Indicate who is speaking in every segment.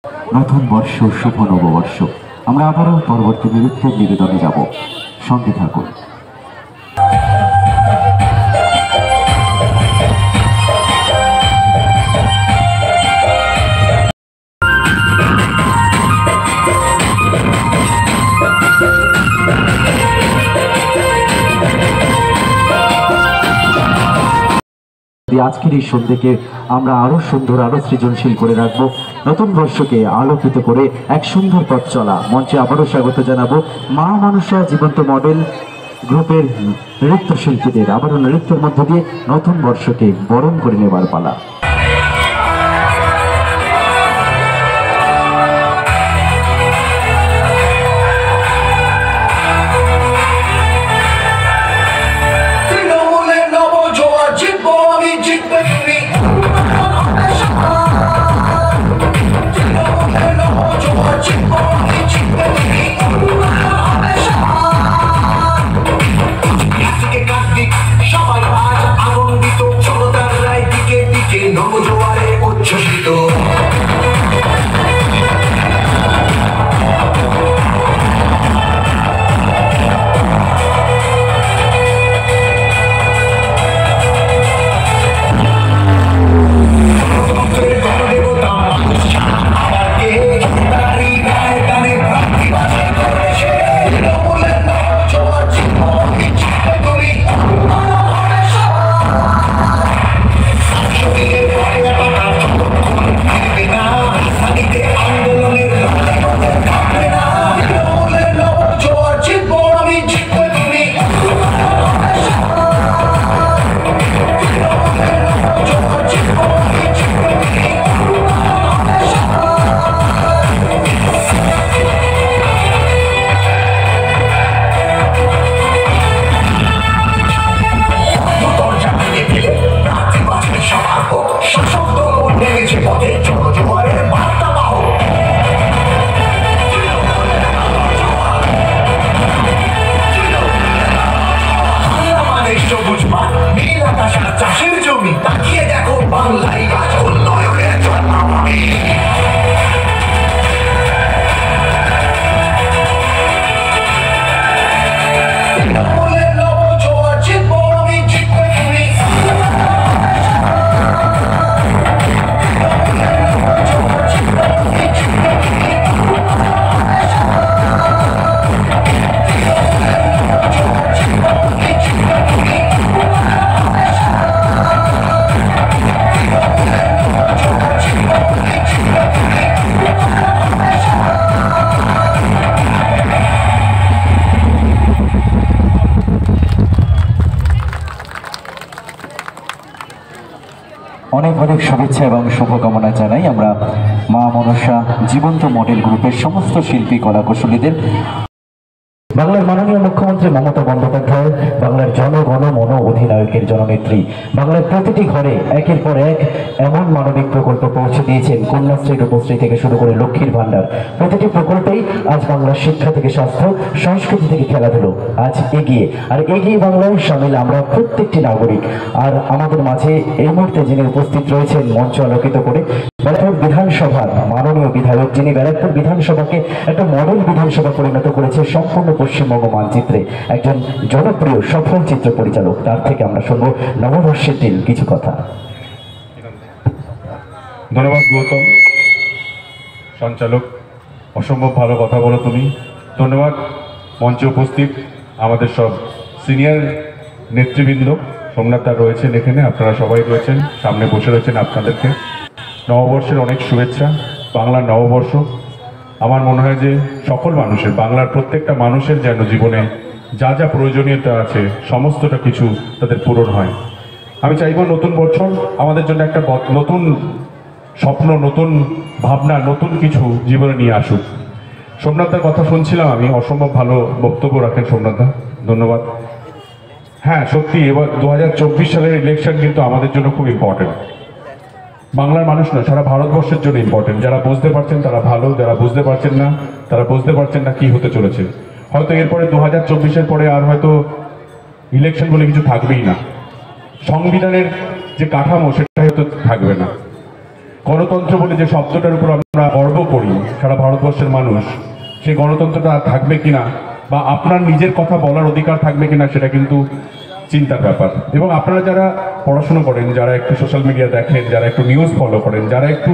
Speaker 1: নতুন বর্ষ, শুভ নববর্ষ। আমরা আবারও পরবর্তী নৃত্যের নিবেদনে যাব, সঙ্গে থাকুন। আজকের এই সন্ধ্যেকে আমরা আরো সুন্দর, আরো সৃজনশীল করে রাখবো। নতুন বর্ষকে আলোকিত করে এক সুন্দর পথ চলা। মঞ্চে আবারও স্বাগত জানাবো মা মনসা জীবন্ত মডেল গ্রুপের নৃত্যশিল্পীদের। আবারও নৃত্যের মধ্য দিয়ে নতুন বর্ষকে বরণ করে নেবার পালা।
Speaker 2: চাষের জমি তাকিয়ে দেখো বাংলায় আজ উন্নয়নের জন্মাবলী।
Speaker 1: অনেক অনেক শুভেচ্ছা এবং শুভকামনা জানাই আমরা মা মনসা জীবন্ত মডেল গ্রুপের সমস্ত শিল্পী কলাকুশলীদের। বাংলার মাননীয় মুখ্যমন্ত্রী মমতা বন্দ্যোপাধ্যায়, বাংলার জনগণ মন অধিনায়কের জননেত্রী, বাংলার প্রতিটি ঘরে একের পর এক এমন মানবিক প্রকল্প পৌঁছে দিয়েছেন। কন্যাশ্রী, রূপশ্রী থেকে শুরু করে লক্ষ্মীর ভান্ডার, প্রতিটি প্রকল্পেই আজ বাংলার শিক্ষা থেকে স্বাস্থ্য, সংস্কৃতি থেকে খেলাধুলো আজ এগিয়ে। আর এগিয়ে বাংলায় সামিল আমরা প্রত্যেকটি নাগরিক। আর আমাদের মাঝে এই মুহূর্তে যিনি উপস্থিত রয়েছেন মঞ্চ আলোকিত করে, ব্যারাকপুর বিধানসভার মাননীয় বিধায়ক, যিনি ব্যারাকপুর বিধানসভাকে একটা মডেল বিধানসভা পরিণত করেছে সম্পূর্ণ পশ্চিমবঙ্গ মানচিত্রে, একজন জনপ্রিয় সফল চিত্র পরিচালক। তার থেকে আমরা শুনবো নববর্ষের দিন কিছু কথা।
Speaker 3: ধন্যবাদ গৌতম, সঞ্চালক, অসম্ভব ভালো কথা বলো তুমি। ধন্যবাদ মঞ্চে উপস্থিত আমাদের সব সিনিয়র নেতৃবৃন্দ, সোমনাথ দা রয়েছেন এখানে, আপনারা সবাই রয়েছেন, সামনে বসে রয়েছেন। আপনাদেরকে নববর্ষের অনেক শুভেচ্ছা। বাংলার নববর্ষ আমার মনে হয় যে সকল মানুষের, বাংলার প্রত্যেকটা মানুষের যেন জীবনে যা যা প্রয়োজনীয়তা আছে সমস্তটা কিছু তাদের পূরণ হয়। আমি চাইব নতুন বছর আমাদের জন্য একটা নতুন স্বপ্ন, নতুন ভাবনা, নতুন কিছু জীবনে নিয়ে আসুক। সোমনাথদার কথা শুনছিলাম আমি, অসম্ভব ভালো বক্তব্য রাখেন সোমনাথদা, ধন্যবাদ। হ্যাঁ সত্যি, এবার 2024 সালের ইলেকশন কিন্তু আমাদের জন্য খুব ইম্পর্টেন্ট। বাংলার মানুষ না, সারা ভারতবর্ষের জন্য ইম্পর্টেন্ট। যারা বুঝতে পারছেন তারা ভালো, যারা বুঝতে পারছেন না তারা বুঝতে পারছেন না কি হতে চলেছে। হয়তো এরপরে 2024-এর পরে আর হয়তো ইলেকশন বলে কিছু থাকবেই না, সংবিধানের যে কাঠামো সেটা হয়তো থাকবে না। গণতন্ত্র বলে যে শব্দটার উপর আমরা গর্ব করি সারা ভারতবর্ষের মানুষ, সেই গণতন্ত্রটা আর থাকবে কিনা বা আপনার নিজের কথা বলার অধিকার থাকবে কিনা সেটা কিন্তু চিন্তার ব্যাপার। এবং আপনারা যারা পড়াশুনো করেন, যারা একটু সোশ্যাল মিডিয়া দেখেন, যারা একটু নিউজ ফলো করেন, যারা একটু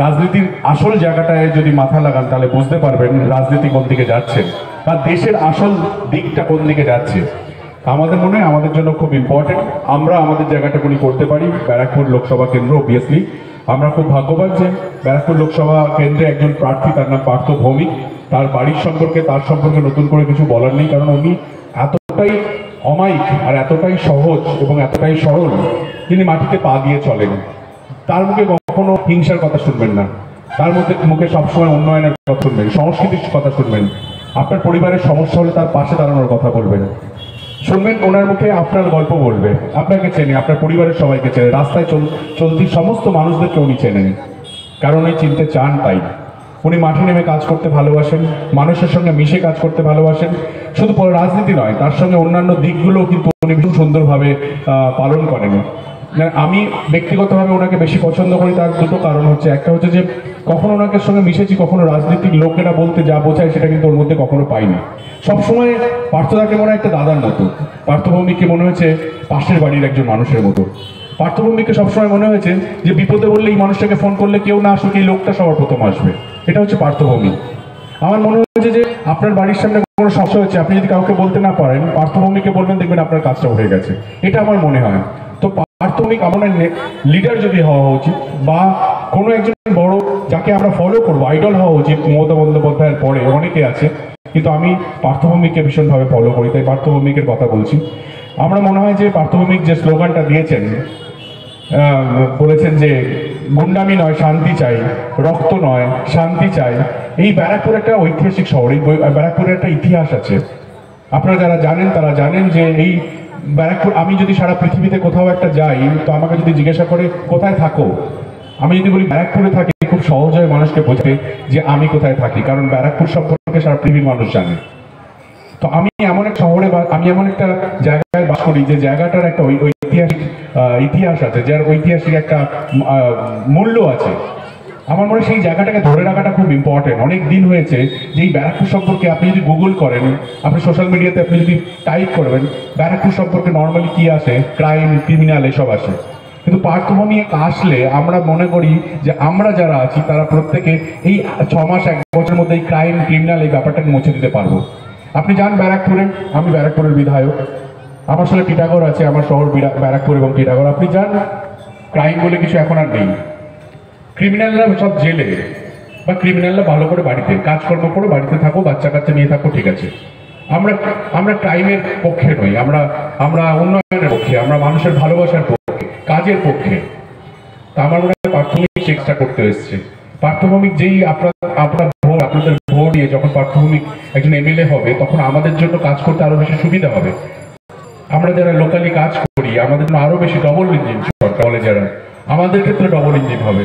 Speaker 3: রাজনীতির আসল জায়গাটায় যদি মাথা লাগান, তাহলে বুঝতে পারবেন রাজনীতি কোন দিকে যাচ্ছে বা দেশের আসল দিকটা কোন দিকে যাচ্ছে। আমাদের মনে হয় আমাদের জন্য খুব ইম্পর্টেন্ট আমরা আমাদের জায়গাটাগুলি করতে পারি। ব্যারাকপুর লোকসভা কেন্দ্র অবভিয়াসলি আমরা খুব ভাগ্যবান যে ব্যারাকপুর লোকসভা কেন্দ্রে একজন প্রার্থী, তার নাম পার্থ ভৌমিক। তার বাড়ির সম্পর্কে, তার সম্পর্কে নতুন করে কিছু বলার নেই, কারণ উনি এতটাই অমায়িক আর এতটাই সহজ এবং এতটাই সরল, তিনি মাটিতে পা দিয়ে চলেন। তার মুখে কখনো হিংসার কথা শুনবেন না, তার মুখে সবসময় উন্নয়নের কথা শুনবেন, সংস্কৃতির কথা শুনবেন। আপনার পরিবারের সমস্যা হলে তার পাশে দাঁড়ানোর কথা বলবেন, শুনবেন ওনার মুখে আপনার গল্প বলবে। আপনাকে চেনে, আপনার পরিবারের সবাইকে চেনে, রাস্তায় চলতি সমস্ত মানুষদেরকে উনি চেনেন, কারণ উনি চিনতে চান তাই। উনি মাঠে নেমে কাজ করতে ভালোবাসেন, মানুষের সঙ্গে মিশে কাজ করতে ভালোবাসেন। শুধু রাজনীতি নয়, তার সঙ্গে অন্যান্য দিকগুলোও কিন্তু উনি ভীষণ সুন্দরভাবে পালন করেন। আমি ব্যক্তিগতভাবে ওনাকে বেশি পছন্দ করি, তার দুটো কারণ হচ্ছে, একটা হচ্ছে যে কখনো ওনাকে সঙ্গে মিশেছি, কখনো রাজনীতিক লোকেরা বলতে যা বোঝায় সেটা কিন্তু ওর মধ্যে কখনো পাইনি। সবসময় পার্থদাকে মনে হয় একটা দাদার মতো, পার্থভৌমিককে মনে হয়েছে পাশের বাড়ির একজন মানুষের মতো। পার্থভৌমিককে সবসময় মনে হয়েছে যে বিপদে বললে এই মানুষটাকে ফোন করলে কেউ না আসুক, এই লোকটা সবার প্রথম আসবে। এটা হচ্ছে পার্থভৌমিক। আমার মনে হয়েছে যে আপনার বাড়ির সামনে কোনো সমস্যা হচ্ছে, আপনি যদি কাউকে বলতে না পারেন, পার্থভৌমিককে বলবেন, দেখবেন আপনার কাজটা হয়ে গেছে। এটা আমার মনে হয়। তো পার্থভৌমিক আমার লিডার যদি হওয়া উচিত, বা কোনো একজন বড় যাকে আমরা ফলো করবো, আইডল হওয়া উচিত। মমতা বন্দ্যোপাধ্যায়ের পরে অনেকে আছে, কিন্তু আমি পার্থভৌমিককে ভীষণভাবে ফলো করি, তাই পার্থভৌমিকের কথা বলছি। আমরা মনে হয় যে পার্থভৌমিক যে স্লোগানটা দিয়েছেন, বলেছেন যে গুন্ডামি নয় শান্তি চাই, রক্ত নয় শান্তি চাই। এই ব্যারাকপুর একটা ঐতিহাসিক শহর, এই ব্যারাকপুরের একটা ইতিহাস আছে। আপনারা যারা জানেন তারা জানেন যে এই ব্যারাকপুর, আমি যদি সারা পৃথিবীতে কোথাও একটা যাই, তো আমাকে যদি জিজ্ঞাসা করে কোথায় থাকো, আমি যদি বলি ব্যারাকপুরে থাকি, খুব সহজ হয় মানুষকে বোঝাবে যে আমি কোথায় থাকি, কারণ ব্যারাকপুর সম্পর্কে সারা পৃথিবীর মানুষ জানে। তো আমি এমন এক শহরে বা আমি এমন একটা জায়গায় বাস করি যে জায়গাটার একটা ঐতিহাসিক ইতিহাস আছে, যার ঐতিহাসিক একটা মূল্য আছে। আমার মনে হয় সেই জায়গাটাকে ধরে রাখাটা খুব ইম্পর্টেন্ট। অনেক দিন হয়েছে যে এই ব্যারাকপুর সম্পর্কে আপনি যদি গুগল করেন, আপনি সোশ্যাল মিডিয়াতে আপনি যদি টাইপ করবেন ব্যারাকপুর সম্পর্কে, নর্মালি কি আসে, ক্রাইম, ক্রিমিনাল, এসব আসে। কিন্তু পার্থভৌমিক আসলে আমরা মনে করি যে আমরা যারা আছি তারা প্রত্যেকে এই 6 মাস 1 বছরের মধ্যে এই ক্রাইম, ক্রিমিনাল এই ব্যাপারটাকে মুছে দিতে পারবো। আপনি যান ব্যারাকপুরে, আমি ব্যারাকপুরের বিধায়ক, আমার সাথে টিটাগড় আছে, আমার শহর ব্যারাকপুর এবং টিটাগড়। আপনি যান, ক্রাইম বলে কিছু এখন আর নেই। ক্রিমিনালরা সব জেলে, বা ক্রিমিনালরা ভালো করে বাড়িতে কাজকর্ম করো, বাড়িতে থাকো, বাচ্চা কাচ্চা নিয়ে থাকো, ঠিক আছে। আমরা ক্রাইমের পক্ষে নই, আমরা উন্নয়নের পক্ষে, আমরা মানুষের ভালোবাসার পক্ষে, কাজের পক্ষে। তা আমার মনে হয় পার্থভৌমিক চেষ্টা করতে এসছে। পার্থভৌমিক যেই আপনাদের ভোট দিয়ে যখন পার্থভৌমিক একজন এমএলএ হবে, তখন আমাদের জন্য কাজ করতে আরো বেশি সুবিধা হবে। আমরা যারা লোকালি কাজ করি, আমাদের জন্য আরো বেশি ডবল ইঞ্জিন সরকার বলে, যারা আমাদের ক্ষেত্রে ডবল ইঞ্জিন হবে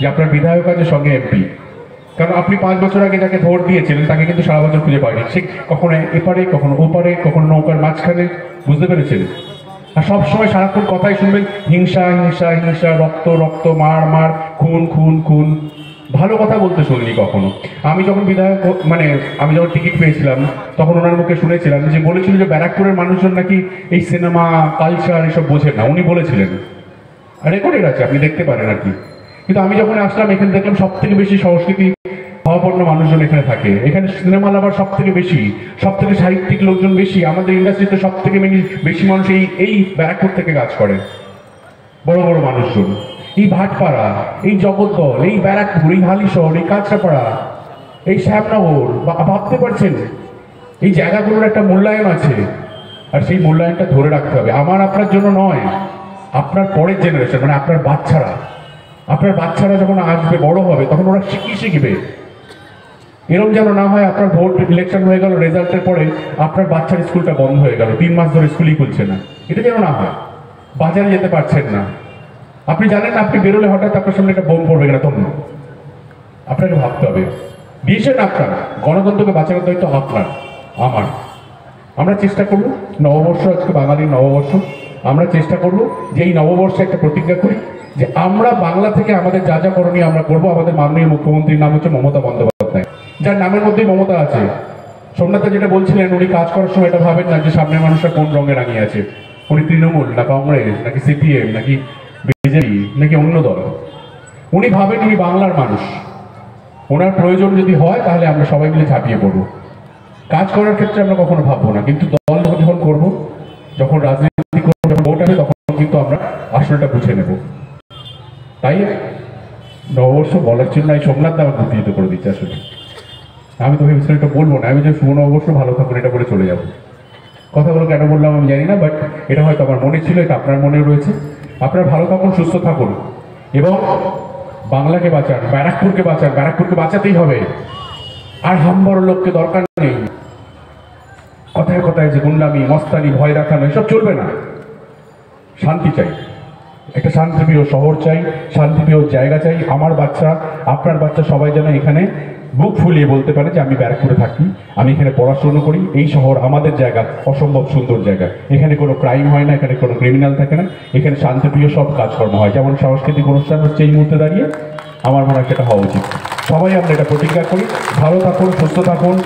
Speaker 3: যে আপনার বিধায়ক আছে সঙ্গে এমপি। কারণ আপনি 5 বছর আগে যাকে ভোট দিয়েছিলেন তাকে কিন্তু সারা বছর খুঁজে পায়নি, সে কখনো এপারে, কখনো ওপারে, কখনো নৌকার মাঝখানে, বুঝতে পেরেছেন? আর সবসময় সারাক্ষণ কথাই শুনবেন হিংসা হিংসা হিংসা, রক্ত রক্ত, মার মার, খুন খুন খুন। ভালো কথা বলতে শুনিনি কখনো। আমি যখন বিধায়ক আমি যখন টিকিট পেয়েছিলাম, তখন ওনার মুখে শুনেছিলাম যে বলেছিল যে ব্যারাকপুরের মানুষজন নাকি এই সিনেমা, কালচার এসব বোঝেন না, উনি বলেছিলেন। রেকর্ডেড আছে, আপনি দেখতে পারেন আর কি। কিন্তু আমি যখন আসলাম এখানে দেখলাম সব থেকে বেশি সংস্কৃতি ভাবাপন্ন মানুষজন এখানে থাকে। এখানে সিনেমা লাভার সব থেকে বেশি, সব থেকে সাহিত্যিক লোকজন বেশি। আমাদের ইন্ডাস্ট্রিতে সব থেকে বেশি মানুষ এই ব্যারাকপুর থেকে কাজ করে, বড় বড় মানুষজন। এই ভাটপাড়া, এই জগদ্দল, এই ব্যারাকপুর, এই হালিশহর, এই কাঁচরাপাড়া, এই শ্যামনগর, ভাবতে পারছেন এই জায়গাগুলোর একটা মূল্যায়ন আছে, আর সেই মূল্যায়নটা ধরে রাখতে হবে। আমার আপনার জন্য নয়, আপনার পরের জেনারেশন, আপনার বাচ্চারা যখন আসবে, বড় হবে, তখন ওরা শিখবে। এরকম যেন না হয় আপনার ভোট ইলেকশন হয়ে গেল, রেজাল্টের পরে আপনার বাচ্চার স্কুলটা বন্ধ হয়ে গেল, 3 মাস ধরে স্কুলই খুলছে না। এটা যেন না হয়। বাজারে যেতে পারছেন না, আপনি জানেন না, আপনি বেরোলে হঠাৎ আপনার সামনে একটা বোম পড়বে কিনা, তখন আপনাকে ভাবতে হবে। দিয়েছেন আপনার, গণতন্ত্রকে বাঁচানোর দায়িত্ব আপনার, আমার। আমরা চেষ্টা করবো, নববর্ষ আজকে বাঙালির নববর্ষ, আমরা চেষ্টা করবো যে এই নববর্ষে একটা প্রতিজ্ঞা করি যে আমরা বাংলা থেকে আমাদের যা যা করণীয় আমরা করবো। আমাদের মাননীয় মুখ্যমন্ত্রীর নাম হচ্ছে মমতা বন্দ্যোপাধ্যায়, যার নামের মধ্যেই মমতা আছে। সোমনাথ যেটা বলছিলেন, উনি কাজ করার সময় এটা ভাবেন না যে সামনের মানুষরা কোন রঙে রাঙিয়ে আছে, উনি তৃণমূল না কংগ্রেস নাকি সিপিএম নাকি বিজেপি নাকি অন্য দল। উনি ভাবেন উনি বাংলার মানুষ, ওনার প্রয়োজন যদি হয় তাহলে আমরা সবাই মিলে ঝাঁপিয়ে পড়বো। কাজ করার ক্ষেত্রে আমরা কখনো ভাববো না, কিন্তু দল যখন করবো, যখন রাজনীতি করবো, যখন ভোট আসবে, তখন কিন্তু আমরা আসলটা বুঝে নেব। তাই নববর্ষ বলার জন্য এই সোমনাথ আমাকে উত্তেজিত করে দিচ্ছে। আসলে আমি তো ভেবেছিলাম এটা বলবো না, আমি যে শুভ নববর্ষ ভালো থাকুন এটা বলে চলে যাবো। কথাগুলো কেন বললাম আমি জানি না, বাট এটা হয়তো আমার মনে ছিল, এটা আপনার মনে রয়েছে। আপনারা ভালো থাকুন, সুস্থ থাকুন এবং বাংলাকে বাঁচান, ব্যারাকপুরকে বাঁচান। ব্যারাকপুরকে বাঁচাতেই হবে, আর হামবড় লোককে দরকার নেই। কথায় কথায় যে গুন্ডামি, মস্তানি, ভয় দেখানো এসব চলবে না। শান্তি চাই, একটা শান্তিপ্রিয় শহর চাই, শান্তিপ্রিয় জায়গা চাই। আমার বাচ্চা, আপনার বাচ্চা সবাই যেন এখানে বুক ফুলিয়ে বলতে পারে যে আমি ব্যারাকপুরে থাকি, আমি এখানে পড়াশোনা করি, এই শহর আমাদের জায়গা, অসম্ভব সুন্দর জায়গা। এখানে কোনো ক্রাইম হয় না, এখানে কোনো ক্রিমিনাল থাকে না, এখানে শান্তিপ্রিয় সব কাজকর্ম হয়। যেমন সাংস্কৃতিক অনুষ্ঠান হচ্ছে এই মুহূর্তে দাঁড়িয়ে, আমার মনে হয় সেটা হওয়া উচিত। সবাই আমরা এটা প্রতিজ্ঞা করি। ভালো থাকুন, সুস্থ থাকুন,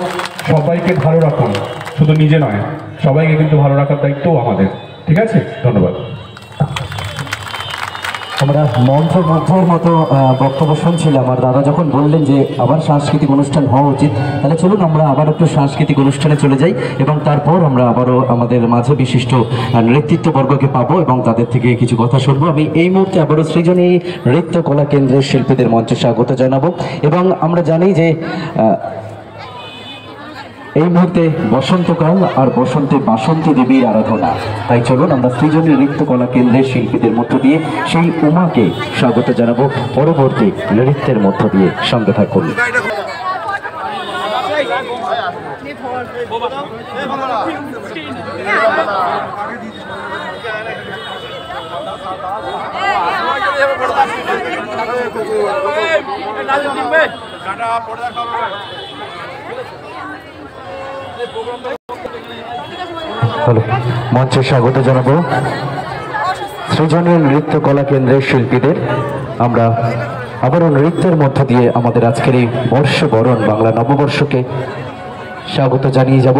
Speaker 3: সবাইকে ভালো রাখুন, শুধু নিজে নয়, সবাইকে কিন্তু ভালো রাখার দায়িত্বও আমাদের। ঠিক আছে, ধন্যবাদ।
Speaker 1: আমরা মন্ত্রমুগ্ধের মতো বক্তব্য শুনছিলাম, আর দাদা যখন বললেন যে আবার সাংস্কৃতিক অনুষ্ঠান হওয়া উচিত, তাহলে চলুন আমরা আবার একটু সাংস্কৃতিক অনুষ্ঠানে চলে যাই এবং তারপর আমরা আবারও আমাদের মাঝে বিশিষ্ট নেতৃত্ববর্গকে পাবো এবং তাদের থেকে কিছু কথা শুনবো। আমি এই মুহূর্তে আবারও সৃজনী নৃত্য কলা কেন্দ্রের শিল্পীদের মঞ্চে স্বাগত জানাবো। এবং আমরা জানি যে এই মুহূর্তে বসন্তকাল, আর বসন্তে বাসন্তী দেবীর আরাধনা। তাই চলুন আমরা সৃজনী নৃত্য কলা কেন্দ্রের শিল্পীদের মধ্য দিয়ে সেই উমাকে স্বাগত জানাবো পরবর্তী নৃত্যের মধ্য দিয়ে। সঙ্গে থাকুন। হ্যালো, মঞ্চে স্বাগত জানাবো সৃজনী নৃত্য কলা কেন্দ্রের শিল্পীদের। আমরা আবারও নৃত্যের মধ্য দিয়ে আমাদের আজকের এই বর্ষবরণ বাংলা নববর্ষকে স্বাগত জানিয়ে যাব।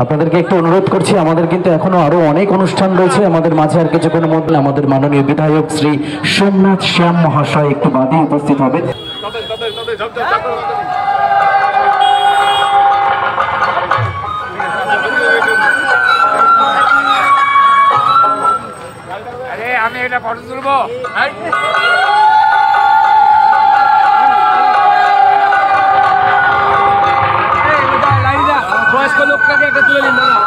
Speaker 1: আপনাদেরকে একটু অনুরোধ করছি, আমাদের কিন্তু এখনো আরো অনেক অনুষ্ঠান রয়েছে আমাদের মাঝে। আর কিছুক্ষণের মধ্যে আমাদের মাননীয় বিধায়ক শ্রী সোমনাথ শ্যাম মহাশয় একটু বাদে উপস্থিত হবেন।
Speaker 4: আমি এটা ফটো তুলবো। বয়স্ক লোকটাকে একটা তুলে নিন দাদা।